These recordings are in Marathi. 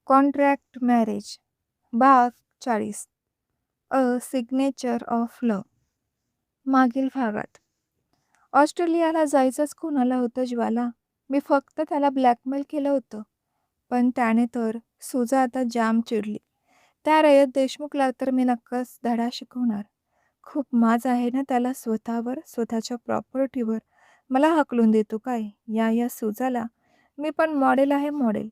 कॉन्ट्रॅक्ट मॅरेज भाग 40 अ सिग्नेचर ऑफ लव्ह. मागील भागात ऑस्ट्रेलियाला जायचंच कोणाला होतं ज्वाला. मी फक्त त्याला ब्लॅकमेल केलं होतं. पण त्याने तर सुजा आता जाम चिडली. त्या रयत देशमुखला तर मी नक्कच धडा शिकवणार. खूप माज आहे ना त्याला स्वतःवर, स्वतःच्या प्रॉपर्टीवर. मला हकलून देतो काय या सुजाला. मी पण मॉडेल आहे मॉडेल.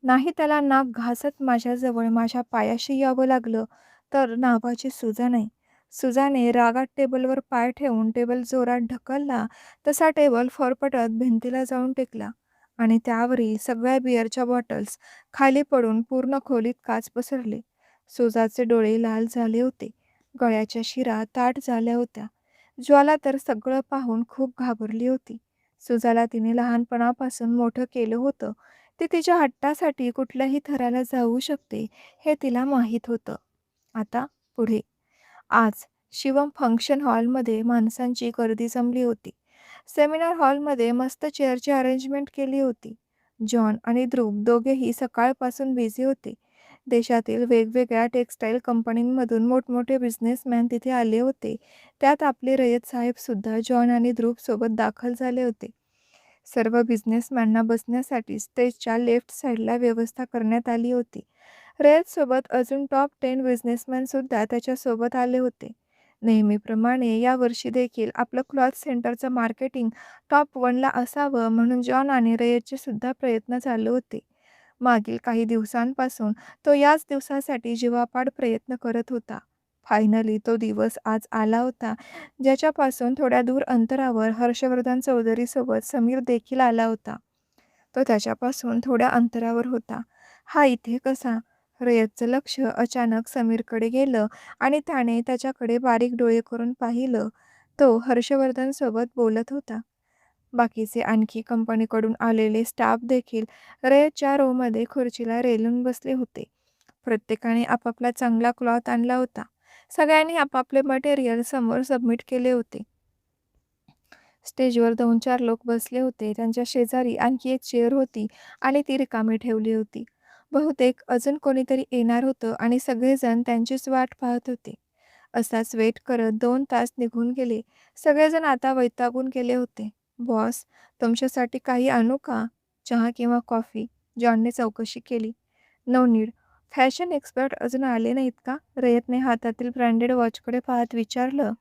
नाही त्याला नाक घासत माझ्याजवळ माझ्या पायाशी यावं लागलं तर नावाची सुजा नाही. सुजाने रागात टेबलवर पाय ठेवून टेबल जोरात ढकलला तसा टेबल फरफटत भिंतीला जाऊन टेकला आणि त्यावरील सगळ्या बिअरच्या बॉटल्स खाली पडून पूर्ण खोलीत काच पसरले. सुजाचे डोळे लाल झाले होते. गळ्याच्या शिरा ताठ झाल्या होत्या. ज्वाला तर सगळं पाहून खूप घाबरली होती. सुजाला तिने लहानपणापासून मोठं केलं होतं. ती तिच्या हट्टासाठी कुठल्याही थराला जाऊ शकते हे तिला माहीत होतं. आता पुढे. आज शिवम फंक्शन हॉलमध्ये माणसांची गर्दी जमली होती. सेमिनार हॉलमध्ये मस्त चेअरची अरेंजमेंट केली होती. जॉन आणि ध्रुव दोघेही सकाळपासून बिझी होते. देशातील वेगवेगळ्या टेक्स्टाईल कंपनींमधून मोठमोठे बिझनेसमॅन तिथे आले होते. त्यात आपले रयत साहेब सुद्धा जॉन आणि ध्रुव सोबत दाखल झाले होते. सर्व बिझनेसमॅनना बसण्यासाठी स्टेजच्या लेफ्ट साईडला व्यवस्था करण्यात आली होती. रयतसोबत अजून टॉप 10 बिझनेसमॅन सुद्धा त्याच्यासोबत आले होते. नेहमीप्रमाणे यावर्षी देखील आपलं क्लॉथ सेंटरचं मार्केटिंग टॉप 1ला असावं म्हणून जॉन आणि रयतचे सुद्धा प्रयत्न चालू होते. मागील काही दिवसांपासून तो याच दिवसासाठी जीवापाड प्रयत्न करत होता. फायनली तो दिवस आज आला होता, ज्याच्यापासून थोड्या दूर अंतरावर हर्षवर्धन चौधरीसोबत समीर देखील आला होता. तो त्याच्यापासून थोड्या अंतरावर होता. हा इथे कसा? रयतचं लक्ष अचानक समीरकडे गेलं आणि त्याने त्याच्याकडे बारीक डोळे करून पाहिलं. तो हर्षवर्धनसोबत बोलत होता. बाकीचे आणखी कंपनीकडून आलेले स्टाफ देखील रयतच्या रोमध्ये खुर्चीला रेलून बसले होते. प्रत्येकाने आपापला चांगला क्लॉथ आणला होता. सगळ्यांनी आपापले मटेरियल समोर सबमिट केले होते. स्टेजवर 2-4 लोक बसले होते. त्यांच्या शेजारी आणखी एक चेअर होती आणि ती रिकामी ठेवली होती. बहुतेक अजून कोणीतरी येणार होतं आणि सगळेजण त्यांचीच वाट पाहत होते. असाच वेट करत 2 तास निघून गेले. सगळेजण आता वैतागून गेले होते. "बॉस, तुमच्यासाठी काही आणू का? चहा किंवा कॉफी?" जॉनने चौकशी केली. "No need." फॅशन एक्सपर्ट अजून आले नाहीत का? रयतने हातातील ब्रँडेड वॉचकडे पाहत विचारलं.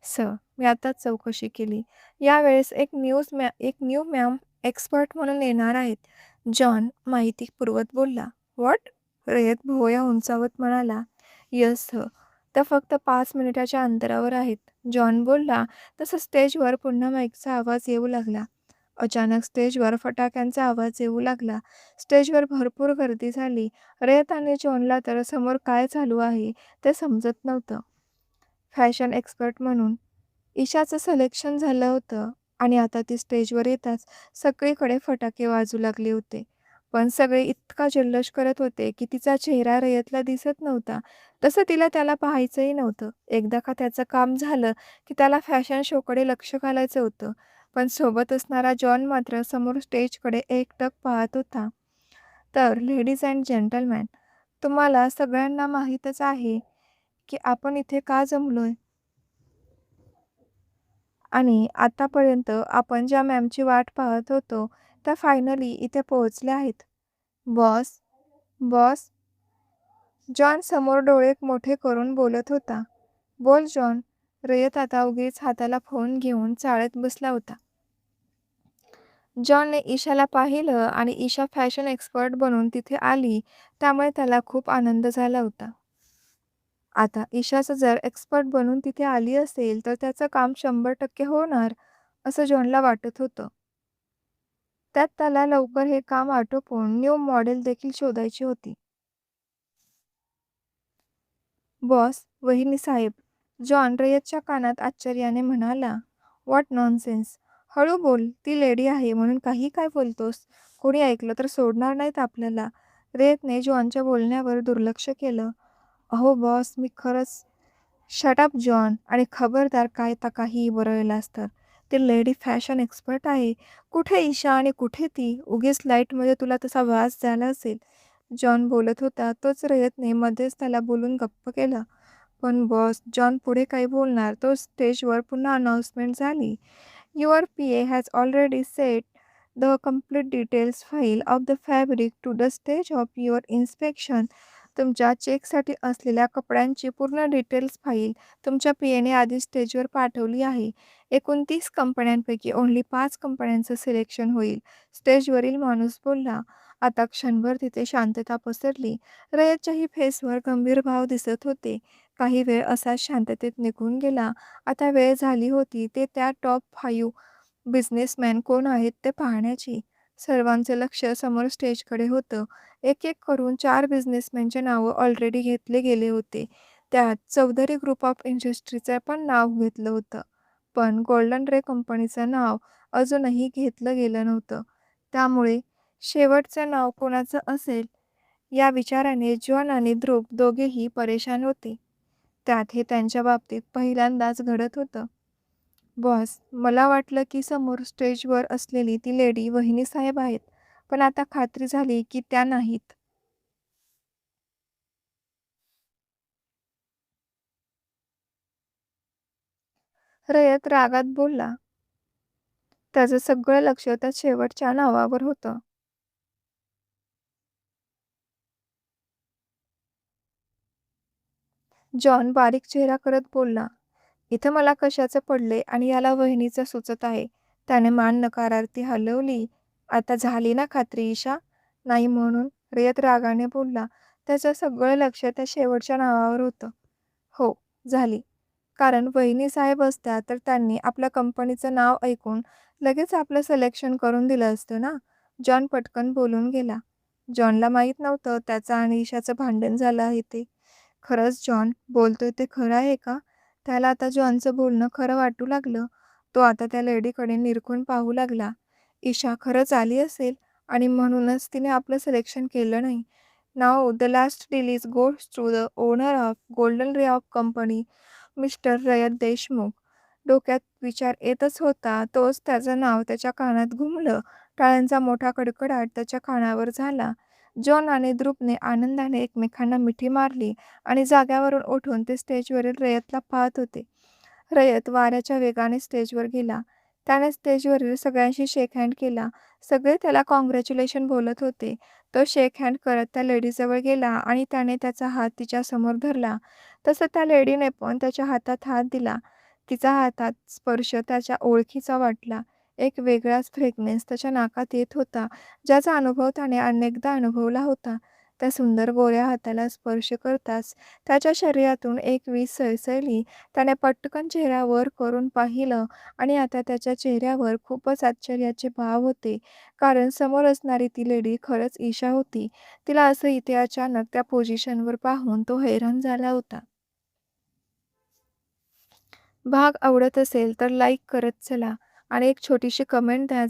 "सर, मी आताच चौकशी केली. यावेळेस एक न्यू मॅम एक्सपर्ट म्हणून येणार आहेत." जॉन माहिती पुरवत बोलला. "व्हॉट?" रयत भुवया उंचावत म्हणाला. "Yes sir. त्या फक्त 5 मिनिटाच्या अंतरावर आहेत." जॉन बोलला तसं स्टेजवर पुन्हा माईकचा आवाज येऊ लागला. अचानक स्टेजवर फटाक्यांचा आवाज येऊ लागला. स्टेजवर भरपूर गर्दी झाली. रयत आणि जॉनला तर समोर काय चालू आहे ते समजत नव्हतं. फॅशन एक्सपर्ट म्हणून ईशाचं सिलेक्शन झालं होतं आणि आता ती स्टेजवर येताच सगळीकडे फटाके वाजू लागले होते. पण सगळे इतका जल्लोष करत होते की तिचा चेहरा रयतला दिसत नव्हता. तसं तिला त्याला पाहायचंही नव्हतं. एकदा का त्याचं काम झालं की त्याला फॅशन शोकडे लक्ष घालायचं होतं. पण सोबत असणारा जॉन मात्र समोर स्टेजकडे एकटक पाहत होता. तर लेडीज अँड जेंटलमॅन, तुम्हाला सगळ्यांना माहीतच आहे की आपण इथे का जमलोय आणि आतापर्यंत आपण ज्या मॅमची वाट पाहत होतो त्या फायनली इथे पोहोचल्या आहेत. बॉस, बॉस, जॉन समोर डोळे मोठे करून बोलत होता. बोल जॉन. रयत आता उगीच हाताला फोन घेऊन चाळत बसला होता. जॉनने ईशाला पाहिलं आणि ईशा फॅशन एक्सपर्ट बनून तिथे आली, त्यामुळे त्याला खूप आनंद झाला होता. आता ईशाचं जर एक्सपर्ट बनून तिथे आली असेल तर त्याचं काम 100% होणार, असं जॉनला वाटत होतं. त्यात त्याला लवकर हे काम आटोपून न्यू मॉडेल देखील शोधायची होती. बॉस, वहिनीसाहेब, जॉन रयतच्या कानात आश्चर्याने म्हणाला. What nonsense. हळू बोल, ती लेडी आहे म्हणून काही काय बोलतोस? कोणी ऐकलं तर सोडणार नाहीत आपल्याला. रयतने जॉनच्या बोलण्यावर दुर्लक्ष केलं. अहो बॉस, मी खरंच. शट अप जॉन, आणि खबरदार काय आता काहीही बरळलास तर. ती लेडी फॅशन एक्सपर्ट आहे. कुठे ईशा आणि कुठे ती? उगीच लाईटमध्ये तुला तसा वास झाला असेल. जॉन बोलत होता तोच रयतने मध्येच त्याला बोलून गप्प केलं. पण बॉस, जॉन पुढे काही बोलणार तो स्टेजवर पुन्हा अनाउन्समेंट झाली. Your PA has already set the complete details file of the fabric to the stage of your inspection. तुमच्या चेकसाठी असलेल्या कपड्यांची पूर्ण डिटेल्स फाईल तुमच्या पीएने आधी स्टेजवर पाठवली आहे. एकूण 30 कंपन्यांपैकी ओन्ली 5 कंपन्यांचं सिलेक्शन होईल. स्टेजवरील माणूस बोलला. आता क्षणभर तिथे शांतता पसरली. रयतच्याही फेसवर गंभीर भाव दिसत होते. काही वेळ असाच शांततेत निघून गेला. आता वेळ झाली होती ते त्या टॉप 5 बिझनेसमॅन कोण आहेत ते पाहण्याची. सर्वांचं लक्ष समोर स्टेजकडे होतं. एक-एक करून 4 बिझनेसमॅनची नावं ऑलरेडी घेतले गेले होते. त्यात चौधरी ग्रुप ऑफ इंडस्ट्रीचं पण नाव घेतलं होतं. पण गोल्डन रे कंपनीचं नाव अजूनही घेतलं गेलं नव्हतं. त्यामुळे शेवटचं नाव कोणाचं असेल या विचाराने जॉन आणि ध्रुव दोघेही परेशान होते. त्यात हे त्यांच्या बाबतीत पहिल्यांदाच घडत होतं. बॉस, मला वाटलं की समोर स्टेजवर असलेली ती लेडी वहिनीसाहेब आहेत, पण आता खात्री झाली की त्या नाहीत. रयत रागात बोलला. त्याचं सगळं लक्ष त्या शेवटच्या नावावर होतं. जॉन बारीक चेहरा करत बोलला. इथं मला कशाचं पडलंय आणि याला वहिनीचं सुचत आहे. त्याने मान नकारार्थी हलवली. आता झाली ना खात्री ईशा? नाही म्हणून रयत रागाने बोलला. त्याचं सगळं लक्ष त्या शेवटच्या नावावर होतं. हो, झाली. कारण वहिनीसाहेब असत्या तर त्यांनी आपल्या कंपनीचं नाव ऐकून लगेच आपलं सिलेक्शन करून दिलं असतं ना. जॉन पटकन बोलून गेला. जॉनला माहीत नव्हतं त्याचं आणि ईशाचं भांडण झालं आहे ते. खरंच जॉन बोलतोय ते खरं आहे का? त्याला आता जॉनचं बोलणं खरं वाटू लागलं. तो आता त्या लेडीकडे निरखून पाहू लागला. ईशा खरंच आली असेल आणि म्हणूनच तिने आपलं सिलेक्शन केलं नाही. Now the last deals goes to the owner of golden ray of company, mister Rayat Deshmukh. डोक्यात विचार येतच होता तोच त्याचं नाव त्याच्या कानात घुमलं. टाळ्यांचा मोठा कडकडाट त्याच्या कानावर झाला. जॉन आणि ध्रुवने आनंदाने एकमेकांना मिठी मारली आणि जाग्यावरून उठून ते स्टेजवरील रयतला पाहत होते. रयत वाऱ्याच्या वेगाने स्टेजवर गेला. त्याने स्टेजवरील सगळ्यांशी शेक हँड केला. सगळे त्याला कॉंग्रॅच्युलेशन बोलत होते. तो शेक हँड करत त्या लेडीजवळ गेला आणि त्याने त्याचा हात तिच्यासमोर धरला. तसं त्या लेडीने पण त्याच्या हातात हात दिला. तिचा हातात स्पर्श त्याच्या ओळखीचा वाटला. एक वेगळाच फ्रेग्रन्स त्याच्या नाकात येत होता, ज्याचा अनुभव त्याने अनेकदा अनुभवला होता. त्या सुंदर गोऱ्या हाताला स्पर्श करताच त्याच्या शरीरातून एक वीज सळसळली. त्याने पटकन चेहरा वर करून पाहिलं आणि आता त्याच्या चेहऱ्यावर खूपच आश्चर्याचे भाव होते. कारण समोर असणारी ती लेडी खरंच ईशा होती. तिला असं इथे अचानक त्या पोझिशनवर पाहून तो हैराण झाला होता. भाग आवडत असेल तर लाईक करत चला आणि एक छोटीशी कमेंट द्या.